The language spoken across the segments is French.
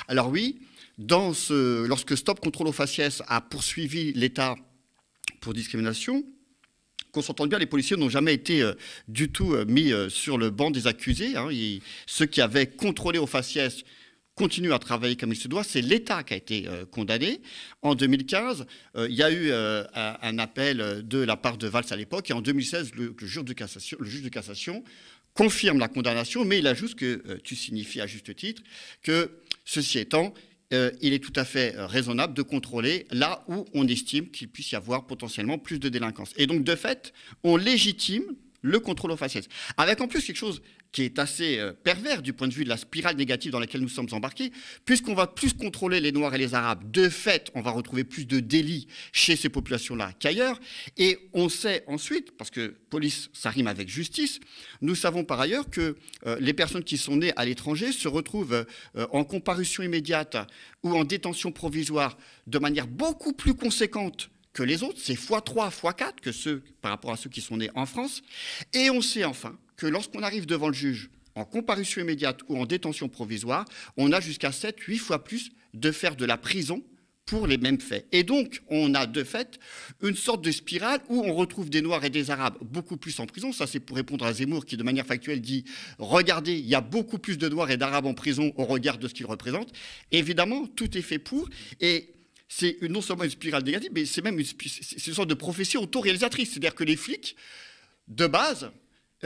Alors oui, lorsque Stop Contrôle aux faciès a poursuivi l'État pour discrimination, qu'on s'entende bien, les policiers n'ont jamais été du tout mis sur le banc des accusés. Hein. Ceux qui avaient contrôlé aux faciès continuent à travailler comme il se doit. C'est l'État qui a été condamné. En 2015, il y a eu un appel de la part de Valls à l'époque. Et en 2016, le juge de cassation confirme la condamnation, mais il ajoute que tu signifies à juste titre que, ceci étant, il est tout à fait raisonnable de contrôler là où on estime qu'il puisse y avoir potentiellement plus de délinquance. Et donc, de fait, on légitime le contrôle aux faciès. Avec en plus quelque chose qui est assez pervers du point de vue de la spirale négative dans laquelle nous sommes embarqués, puisqu'on va plus contrôler les Noirs et les Arabes, de fait, on va retrouver plus de délits chez ces populations-là qu'ailleurs. Et on sait ensuite, parce que police, ça rime avec justice, nous savons par ailleurs que les personnes qui sont nées à l'étranger se retrouvent en comparution immédiate ou en détention provisoire de manière beaucoup plus conséquente que les autres, c'est x3, x4 que ceux, par rapport à ceux qui sont nés en France. Et on sait enfin que lorsqu'on arrive devant le juge en comparution immédiate ou en détention provisoire, on a jusqu'à 7, 8 fois plus de faire de la prison pour les mêmes faits. Et donc, on a de fait une sorte de spirale où on retrouve des Noirs et des Arabes beaucoup plus en prison. Ça, c'est pour répondre à Zemmour qui, de manière factuelle, dit « Regardez, il y a beaucoup plus de Noirs et d'Arabes en prison au regard de ce qu'ils représentent. » Évidemment, tout est fait pour. Et c'est non seulement une spirale négative, mais c'est même une sorte de prophétie autoréalisatrice. C'est-à-dire que les flics, de base,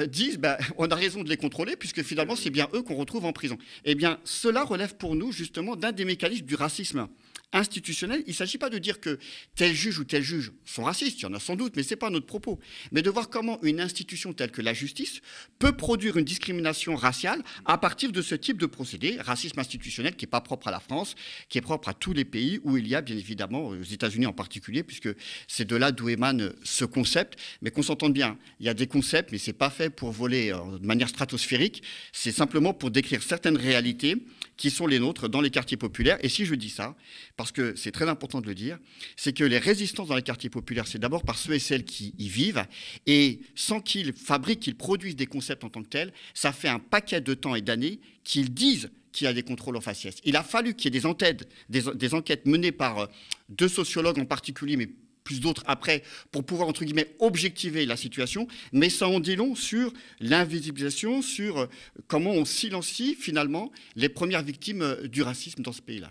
disent on a raison de les contrôler puisque finalement c'est bien eux qu'on retrouve en prison. Eh bien, cela relève pour nous justement d'un des mécanismes du racisme institutionnel. Il ne s'agit pas de dire que tel juge ou tel juge sont racistes, il y en a sans doute, mais ce n'est pas notre propos. Mais de voir comment une institution telle que la justice peut produire une discrimination raciale à partir de ce type de procédé, racisme institutionnel qui n'est pas propre à la France, qui est propre à tous les pays où il y a bien évidemment, aux États-Unis en particulier, puisque c'est de là d'où émane ce concept. Mais qu'on s'entende bien, il y a des concepts, mais ce n'est pas fait pour voler de manière stratosphérique, c'est simplement pour décrire certaines réalités qui sont les nôtres dans les quartiers populaires. Et si je dis ça, parce que c'est très important de le dire, c'est que les résistances dans les quartiers populaires, c'est d'abord par ceux et celles qui y vivent, et sans qu'ils fabriquent, qu'ils produisent des concepts en tant que tels, ça fait un paquet de temps et d'années qu'ils disent qu'il y a des contrôles aux faciès. Il a fallu qu'il y ait des enquêtes menées par deux sociologues en particulier, mais plus d'autres après, pour pouvoir, entre guillemets, objectiver la situation, mais ça en dit long sur l'invisibilisation, sur comment on silencie finalement les premières victimes du racisme dans ce pays-là.